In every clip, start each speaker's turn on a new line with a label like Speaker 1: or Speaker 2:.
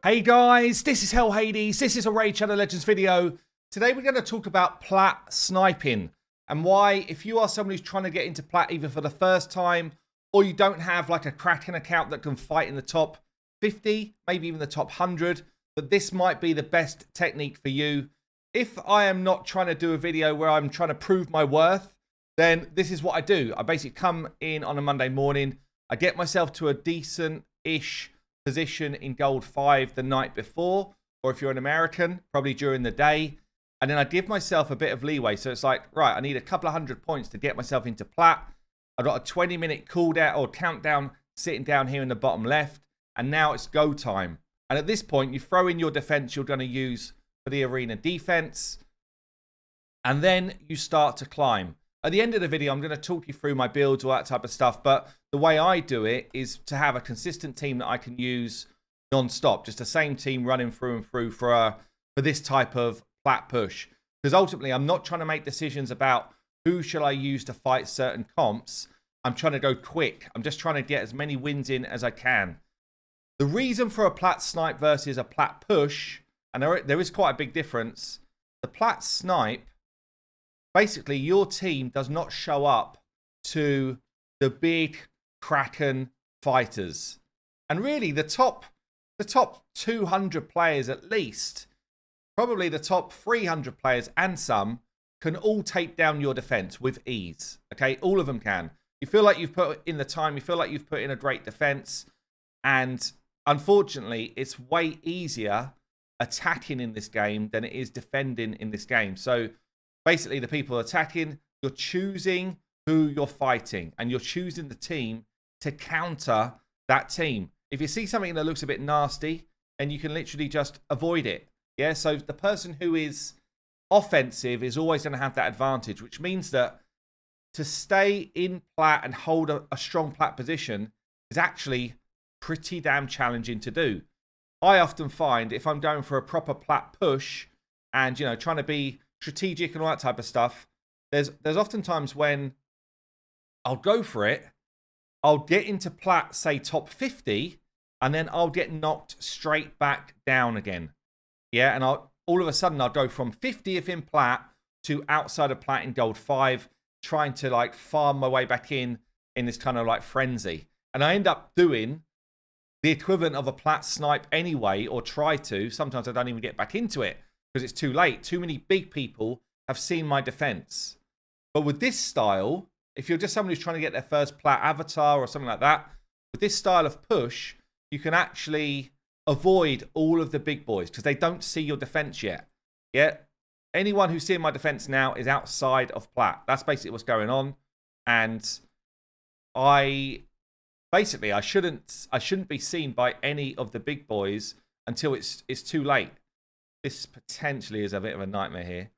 Speaker 1: Hey guys, this is Hell Hades. This is a Raid Shadow Legends video. Today we're going to talk about PLAT sniping and why, if you are someone who's trying to get into PLAT either for the first time or you don't have like a cracking account that can fight in the top 50, maybe even the top 100, that this might be the best technique for you. If I am not trying to do a video where I'm trying to prove my worth, then this is what I do. I basically come in on a Monday morning. I get myself to a decent-ish position in gold 5 the night before, or if you're an American, probably during the day. And then I give myself a bit of leeway. So it's like, right, I need a couple of 100 points to get myself into plat. I've got a 20-minute cooldown or countdown sitting down here in the bottom left. And now it's go time. And at this point, you throw in your defense you're going to use for the arena defense. And then you start to climb. At the end of the video, I'm going to talk you through my builds, all that type of stuff. But the way I do it is to have a consistent team that I can use non-stop. Just the same team running through and through for this type of plat push. Because ultimately, I'm not trying to make decisions about who shall I use to fight certain comps. I'm trying to go quick. I'm just trying to get as many wins in as I can. The reason for a plat snipe versus a plat push, and there is quite a big difference. The plat snipe, basically, your team does not show up to the big Kraken fighters. And really, the top 200 players at least, probably the top 300 players and some, can all take down your defense with ease. Okay, all of them can. You feel like you've put in the time, you feel like you've put in a great defense. And unfortunately, it's way easier attacking in this game than it is defending in this game. So basically, the people attacking, you're choosing who you're fighting, and you're choosing the team to counter that team. If you see something that looks a bit nasty, then you can literally just avoid it. Yeah, so the person who is offensive is always going to have that advantage, which means that to stay in plat and hold a strong plat position is actually pretty damn challenging to do. I often find if I'm going for a proper plat push and, you know, trying to be strategic and all that type of stuff, there's often times when I'll go for it, I'll get into plat, say top 50, and then I'll get knocked straight back down again. Yeah, and all of a sudden I'll go from 50th in plat to outside of plat in gold 5, trying to like farm my way back in this kind of like frenzy. And I end up doing the equivalent of a plat snipe anyway, or try to. Sometimes I don't even get back into it because it's too late. Too many big people have seen my defense. But with this style, if you're just someone who's trying to get their first plat avatar or something like that, with this style of push, you can actually avoid all of the big boys because they don't see your defense yet. Yeah, anyone who's seeing my defense now is outside of plat. That's basically what's going on. And I shouldn't be seen by any of the big boys until it's too late. This potentially is a bit of a nightmare here.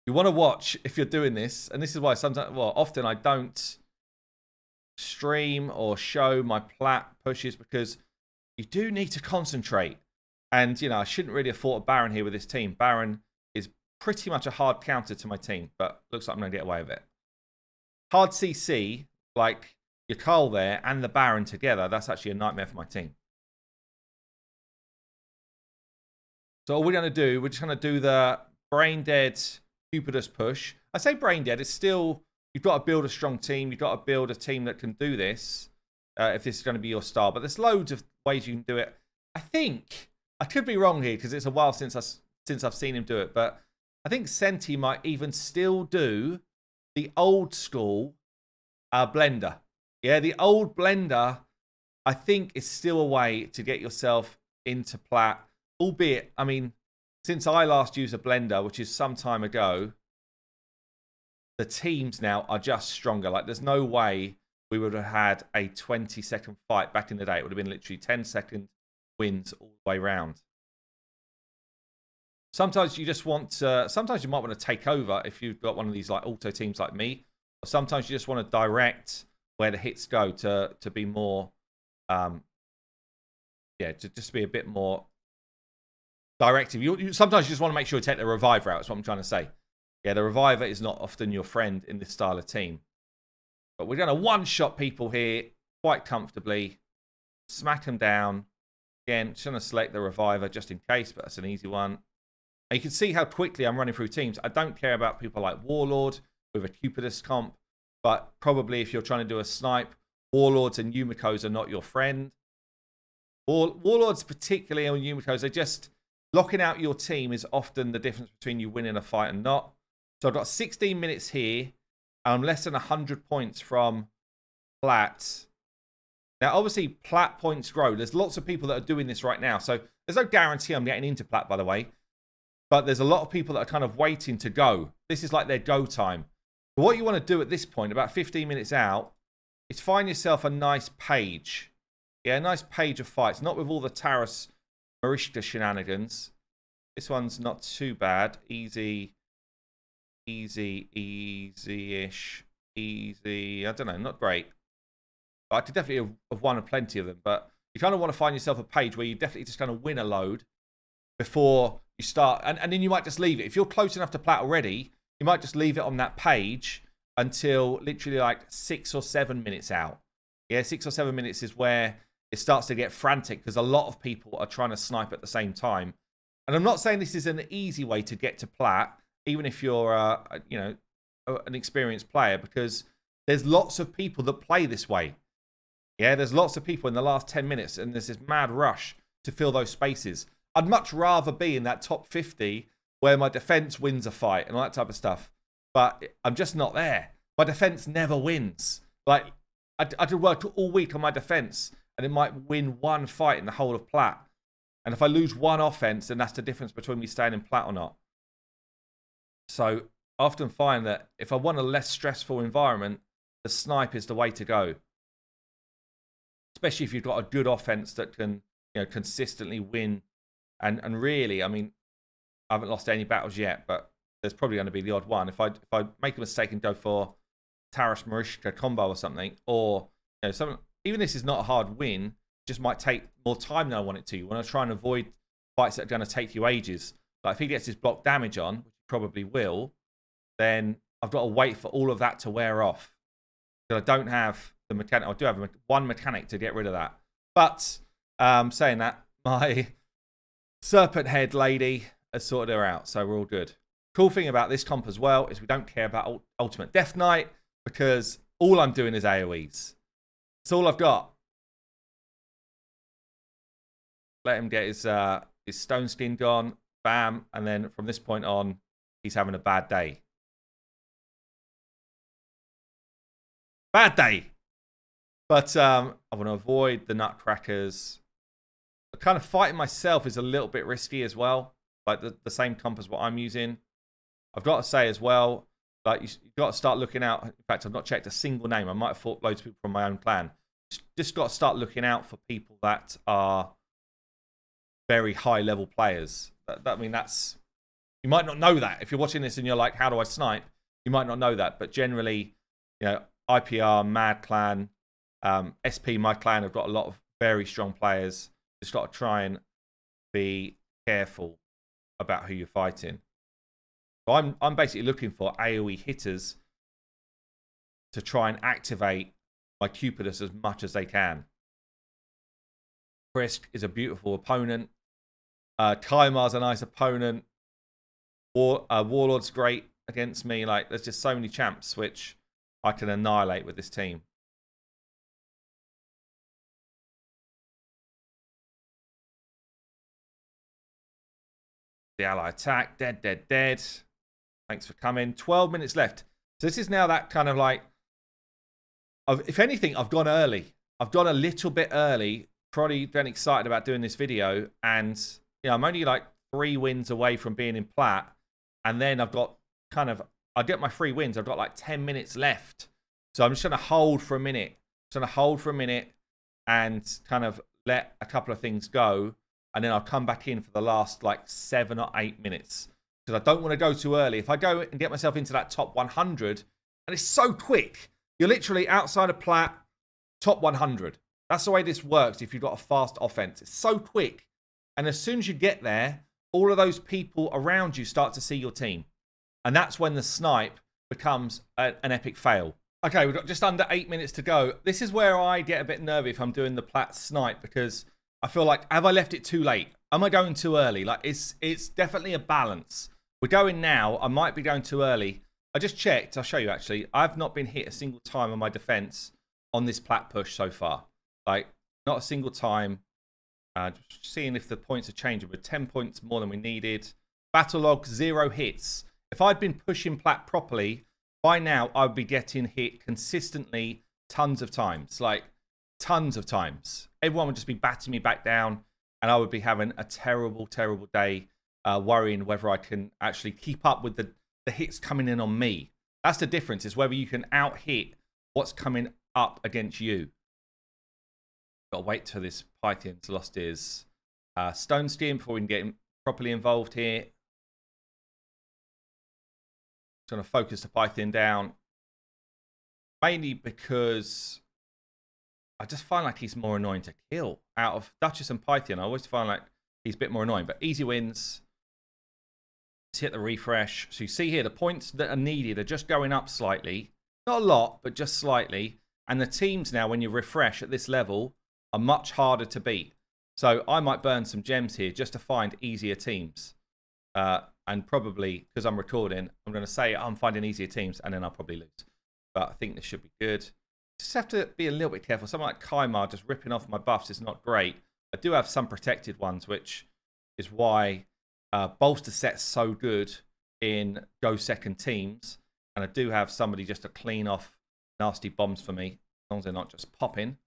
Speaker 1: You want to watch if you're doing this, and this is why sometimes, well, often I don't stream or show my plat pushes because you do need to concentrate. And, you know, I shouldn't really have fought a Baron here with this team. Baron is pretty much a hard counter to my team, but looks like I'm going to get away with it. Hard CC, like your Carl there and the Baron together, that's actually a nightmare for my team. So all we're going to do, we're just going to do the brain dead Cupidus push. I say brain dead, it's still, you've got to build a strong team. You've got to build a team that can do this if this is going to be your style. But there's loads of ways you can do it. I think, I could be wrong here because it's a while since I've seen him do it. But I think Senti might even still do the old school blender. Yeah, the old blender, I think, is still a way to get yourself into plat. Albeit, I mean, since I last used a blender, which is some time ago, the teams now are just stronger. Like, there's no way we would have had a 20-second fight back in the day. It would have been literally 10-second wins all the way around. Sometimes you just want to, sometimes you might want to take over if you've got one of these like auto teams like me. Or sometimes you just want to direct where the hits go to be more, yeah, to just be a bit more directive. Sometimes you just want to make sure you take the reviver out. That's what I'm trying to say. Yeah, the reviver is not often your friend in this style of team. But we're going to one-shot people here quite comfortably. Smack them down. Again, just going to select the Reviver just in case, but that's an easy one. And you can see how quickly I'm running through teams. I don't care about people like Warlord with a Cupidus comp, but probably if you're trying to do a snipe, Warlords and Yumikos are not your friend. Warlords, particularly on Yumikos, they just locking out your team is often the difference between you winning a fight and not. So I've got 16 minutes here, and I'm less than 100 points from PLAT. Now, obviously, PLAT points grow. There's lots of people that are doing this right now. So there's no guarantee I'm getting into PLAT, by the way. But there's a lot of people that are kind of waiting to go. This is like their go time. But what you want to do at this point, about 15 minutes out, is find yourself a nice page. Yeah, a nice page of fights. Not with all the Taras Marishka shenanigans. This one's not too bad. Easy, easy-ish, easy. I don't know, not great. But I could definitely have won plenty of them. But you kind of want to find yourself a page where you definitely just kind of win a load before you start. And then you might just leave it. If you're close enough to PLAT already, you might just leave it on that page until literally like 6 or 7 minutes out. Yeah, 6 or 7 minutes is where it starts to get frantic because a lot of people are trying to snipe at the same time. And I'm not saying this is an easy way to get to PLAT, even if you're, an experienced player, because there's lots of people that play this way. Yeah, there's lots of people in the last 10 minutes, and there's this mad rush to fill those spaces. I'd much rather be in that top 50 where my defense wins a fight and all that type of stuff. But I'm just not there. My defense never wins. Like, I could work all week on my defense, and it might win one fight in the whole of PLAT. And if I lose one offense, then that's the difference between me staying in PLAT or not. So I often find that if I want a less stressful environment, the snipe is the way to go. Especially if you've got a good offense that can, consistently win. And really, I mean, I haven't lost any battles yet, but there's probably going to be the odd one. If I make a mistake and go for Taras Marishka combo or something, or something, even this is not a hard win, it just might take more time than I want it to. You want to try and avoid fights that are going to take you ages. Like if he gets his block damage on, which he probably will, then I've got to wait for all of that to wear off. Because I don't have the mechanic. I do have one mechanic to get rid of that. But saying that, my serpent head lady has sorted her out, so we're all good. Cool thing about this comp as well is we don't care about Ultimate Death Knight because all I'm doing is AoEs. That's all I've got. Let him get his stone skin gone, bam, and then from this point on, he's having a bad day. Bad day. But I want to avoid the nutcrackers. Kind of fighting myself is a little bit risky as well. Like the same comp as what I'm using. I've got to say as well, like you've got to start looking out. In fact, I've not checked a single name. I might have fought loads of people from my own clan. Just got to start looking out for people that are very high level players. I mean, that's, you might not know that. If you're watching this and you're like, how do I snipe? You might not know that. But generally, IPR, Mad Clan, SP, my clan have got a lot of very strong players. Just got to try and be careful about who you're fighting. So I'm basically looking for AoE hitters to try and activate my Cupidus as much as they can. Frisk is a beautiful opponent. Kaimar's a nice opponent. Warlord's great against me. Like, there's just so many champs which I can annihilate with this team. The ally attack. Dead, dead, dead. Thanks for coming. 12 minutes left. So this is now that kind of like, if anything, I've gone early. I've gone a little bit early. Probably been excited about doing this video. And, I'm only like 3 wins away from being in PLAT. And then I've got kind of, I get my 3 wins. I've got like 10 minutes left. So I'm just going to hold for a minute. Just going to hold for a minute and kind of let a couple of things go. And then I'll come back in for the last like 7 or 8 minutes. Because I don't want to go too early. If I go and get myself into that top 100, and it's so quick. You're literally outside of PLAT, top 100. That's the way this works if you've got a fast offense. It's so quick. And as soon as you get there, all of those people around you start to see your team. And that's when the snipe becomes an epic fail. Okay, we've got just under 8 minutes to go. This is where I get a bit nervy if I'm doing the PLAT snipe, because I feel like, have I left it too late? Am I going too early? Like, it's definitely a balance. We're going now. I might be going too early. I just checked. I'll show you, actually. I've not been hit a single time on my defense on this plat push so far. Like, not a single time. Just seeing if the points are changing. We're 10 points more than we needed. Battle log, 0 hits. If I'd been pushing plat properly, by now I would be getting hit consistently tons of times. Like, tons of times. Everyone would just be batting me back down, and I would be having a terrible, terrible day worrying whether I can actually keep up with the hits coming in on me. That's the difference, is whether you can out-hit what's coming up against you. Got to wait till this Python's lost his stone skin before we can get him properly involved here. Just going to focus the Python down. Mainly because I just find like he's more annoying to kill. Out of Duchess and Python, I always find like he's a bit more annoying. But easy wins. Let's hit the refresh. So you see here, the points that are needed are just going up slightly. Not a lot, but just slightly. And the teams now, when you refresh at this level, are much harder to beat. So I might burn some gems here just to find easier teams. And probably, because I'm recording, I'm going to say I'm finding easier teams, and then I'll probably lose. But I think this should be good. Just have to be a little bit careful. Someone like Kaimar just ripping off my buffs is not great. I do have some protected ones, which is why bolster set's so good in go second teams. And I do have somebody just to clean off nasty bombs for me, as long as they're not just popping.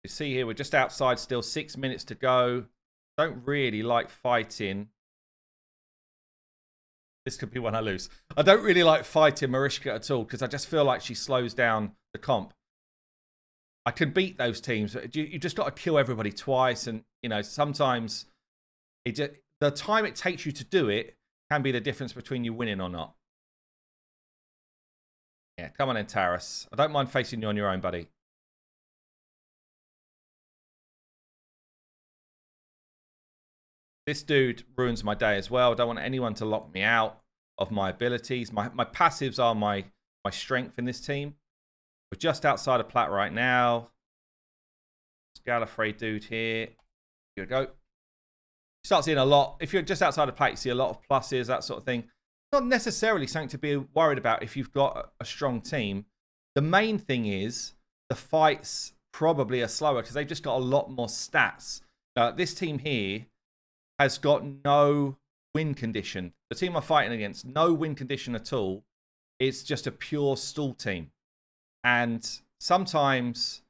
Speaker 1: You see here, we're just outside still, 6 minutes to go. Don't really like fighting. This could be when I lose. I don't really like fighting Mariska at all, because I just feel like she slows down the comp. I can beat those teams, but you just got to kill everybody twice. And, you know, sometimes the time it takes you to do it can be the difference between you winning or not. Yeah, come on in, Taras. I don't mind facing you on your own, buddy. This dude ruins my day as well. I don't want anyone to lock me out of my abilities. My passives are my strength in this team. We're just outside of plat right now. Gallifrey dude here. Here we go. Start seeing a lot. If you're just outside of plat, you see a lot of pluses, that sort of thing. Not necessarily something to be worried about if you've got a strong team. The main thing is the fights probably are slower because they've just got a lot more stats. This team here has got no win condition. The team I'm fighting against, no win condition at all. It's just a pure stall team. And sometimes,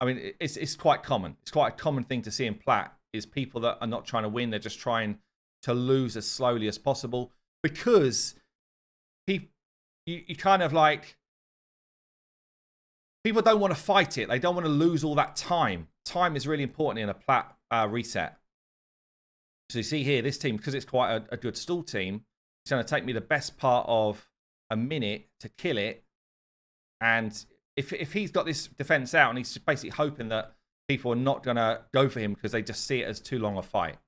Speaker 1: I mean, it's quite common. It's quite a common thing to see in plat, is people that are not trying to win. They're just trying to lose as slowly as possible, because you kind of like, people don't want to fight it. They don't want to lose all that time. Time is really important in a plat reset. So you see here, this team, because it's quite a good stall team, it's going to take me the best part of a minute to kill it. And if he's got this defense out and he's basically hoping that people are not going to go for him because they just see it as too long a fight.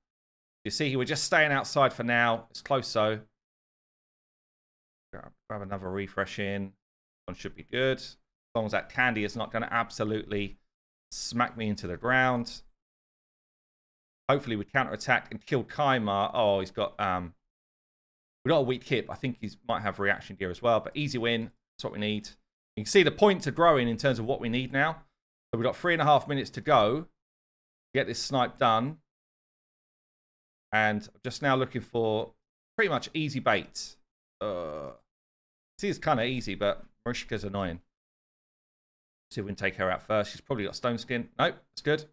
Speaker 1: You see, we're just staying outside for now. It's close, so. Grab another refresh in. One should be good. As long as that candy is not going to absolutely smack me into the ground. Hopefully we counterattack and kill Kaimar. Oh, he's got we got a weak hip. I think he might have reaction gear as well, but easy win. That's what we need. You can see the points are growing in terms of what we need now. So we've got 3.5 minutes to go to get this snipe done. And I'm just now looking for pretty much easy baits. See, it's kind of easy, but Marishka's annoying. See if we can take her out first. She's probably got stone skin. Nope, that's good.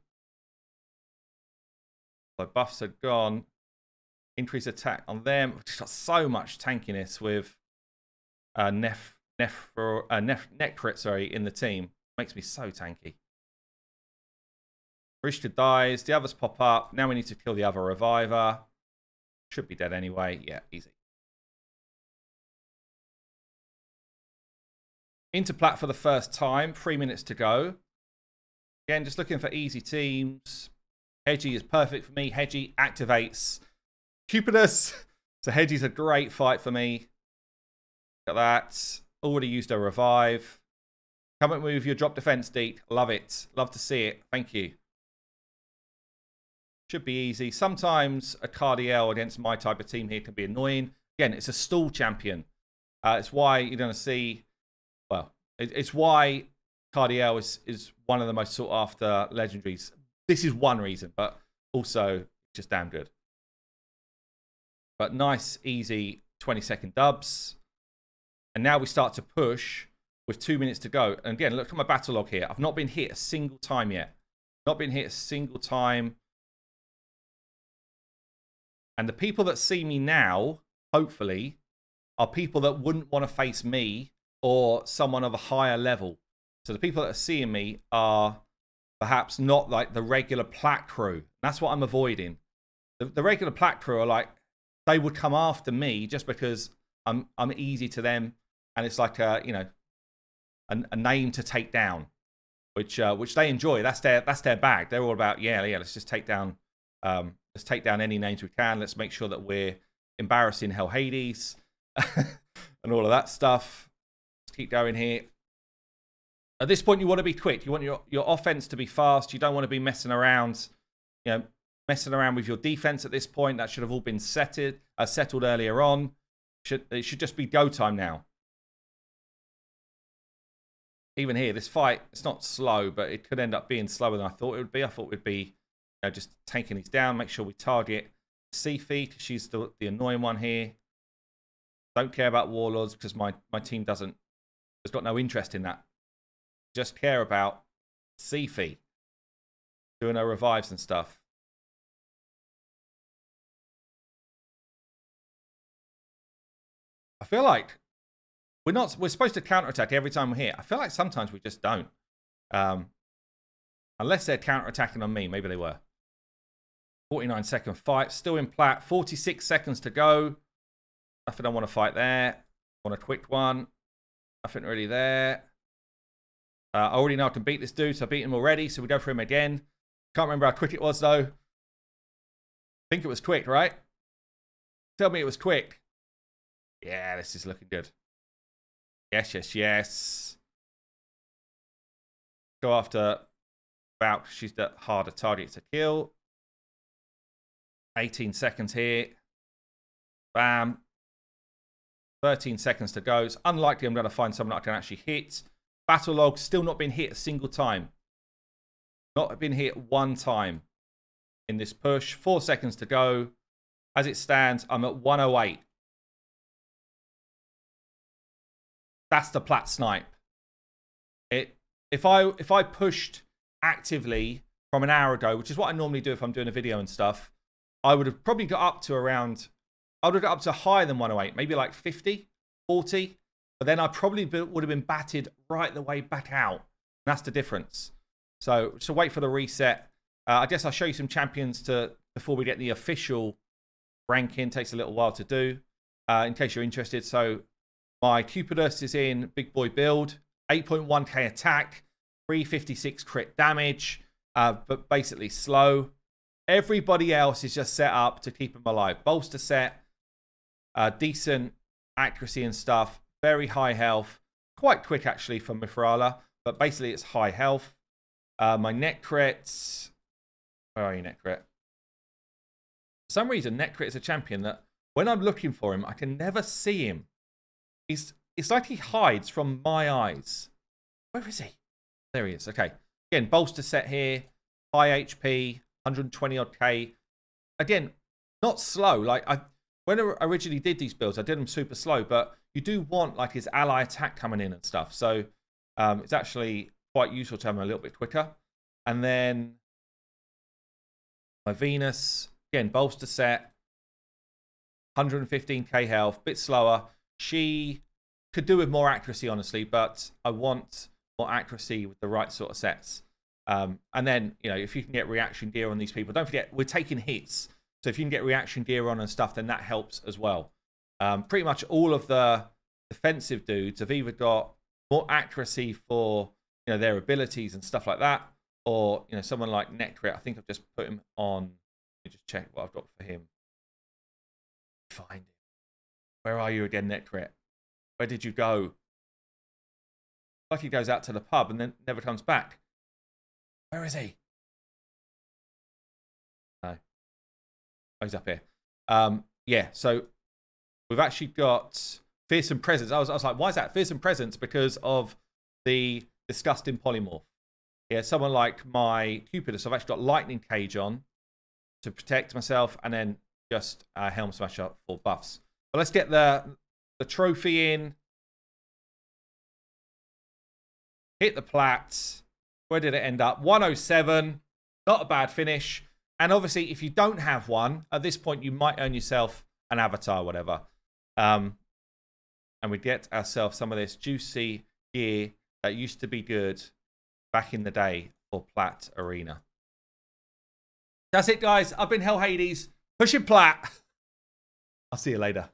Speaker 1: The buffs are gone. Increase attack on them. We've just got so much tankiness with Necrit, sorry, in the team. Makes me so tanky. Marishka dies. The others pop up. Now we need to kill the other reviver. Should be dead anyway. Yeah, easy. Into plat for the first time. 3 minutes to go. Again, just looking for easy teams. Hedgie is perfect for me. Hedgie activates Cupidus. So Hedgie's a great fight for me. Look at that. Already used a revive. Come and move your drop defense, Deek. Love it. Love to see it. Thank you. Should be easy. Sometimes a Cardiel against my type of team here can be annoying. Again, it's a stall champion. It's why you're going to see, well, it's why Cardiel is one of the most sought after legendaries. This is one reason, but also just damn good. But nice, easy 20-second dubs. And now we start to push with 2 minutes to go. And again, look at my battle log here. I've not been hit a single time yet. Not been hit a single time. And the people that see me now, hopefully, are people that wouldn't want to face me or someone of a higher level. So the people that are seeing me are perhaps not like the regular PLAT crew. That's what I'm avoiding. The regular PLAT crew are like, they would come after me just because I'm easy to them, and it's like a, you know, a name to take down, which they enjoy. That's their bag. They're all about yeah. Let's just take down any names we can. Let's make sure that we're embarrassing Hell Hades and all of that stuff. Let's keep going here. At this point, you want to be quick. You want your offense to be fast. You don't want to be messing around, you know, messing around with your defense at this point. That should have all been settled earlier on. It should just be go time now. Even here, this fight, it's not slow, but it could end up being slower than I thought it would be. I thought it would be, you know, just taking these down, make sure we target Sifi, because she's the annoying one here. Don't care about Warlords, because my team has got no interest in that. Just care about Sifi doing her revives and stuff. I feel like we're supposed to counterattack every time we're here. I feel like sometimes we just don't. Unless they're counterattacking on me. Maybe they were. 49-second fight. Still in plat. 46 seconds to go. Nothing I want to fight there. I want a quick one. Nothing really there. I already know I can beat this dude, so I beat him already. So we go for him again. Can't remember how quick it was, though. I think it was quick, right? Tell me it was quick. Yeah, this is looking good. Yes, yes, yes. Go after Valk. She's the harder target to kill. 18 seconds here. Bam. 13 seconds to go. It's unlikely I'm going to find someone I can actually hit. Battle log, still not been hit a single time. Not been hit one time in this push. 4 seconds to go. As it stands, I'm at 108. That's the plat snipe. If I pushed actively from an hour ago, which is what I normally do if I'm doing a video and stuff, I would have probably got up to around, I would have got up to higher than 108, maybe like 50, 40. But then I probably would have been batted right the way back out. And that's the difference. So wait for the reset. I guess I'll show you some champions before we get the official ranking. Takes a little while to do, in case you're interested. So my Cupidus is in big boy build, 8.1k attack, 356 crit damage, but basically slow. Everybody else is just set up to keep him alive. Bolster set, decent accuracy and stuff, very high health, quite quick actually for Mithrala, but basically it's high health. My net crits, where are you, net crit? For some reason, net crit is a champion that when I'm looking for him, I can never see him. It's like he hides from my eyes. Where is he? There he is. Okay. Again, bolster set here. High HP. 120 odd K. Again, not slow. Like when I originally did these builds, I did them super slow. But you do want like his ally attack coming in and stuff. So it's actually quite useful to have him a little bit quicker. And then my Venus. Again, bolster set. 115k health. Bit slower. She could do with more accuracy, honestly, but I want more accuracy with the right sort of sets. And then, you know, if you can get reaction gear on these people, don't forget, we're taking hits. So if you can get reaction gear on and stuff, then that helps as well. Pretty much all of the defensive dudes have either got more accuracy for, you know, their abilities and stuff like that, or, you know, someone like Necrit. I think I've just put him on. Let me just check what I've got for him. Find him. Where are you again, Necrit? Where did you go? Like he goes out to the pub and then never comes back. Where is he? No. Oh, he's up here. Yeah, so we've actually got Fearsome Presence. I was like, why is that? Fearsome Presence because of the Disgusting Polymorph. Yeah, someone like my Cupidus, I've actually got Lightning Cage on to protect myself, and then just Helm Smasher for buffs. But let's get the trophy in. Hit the plats. Where did it end up? 107. Not a bad finish. And obviously, if you don't have one, at this point, you might earn yourself an avatar, whatever. And we get ourselves some of this juicy gear that used to be good back in the day for Plat Arena. That's it, guys. I've been Hell Hades, pushing Plat. I'll see you later.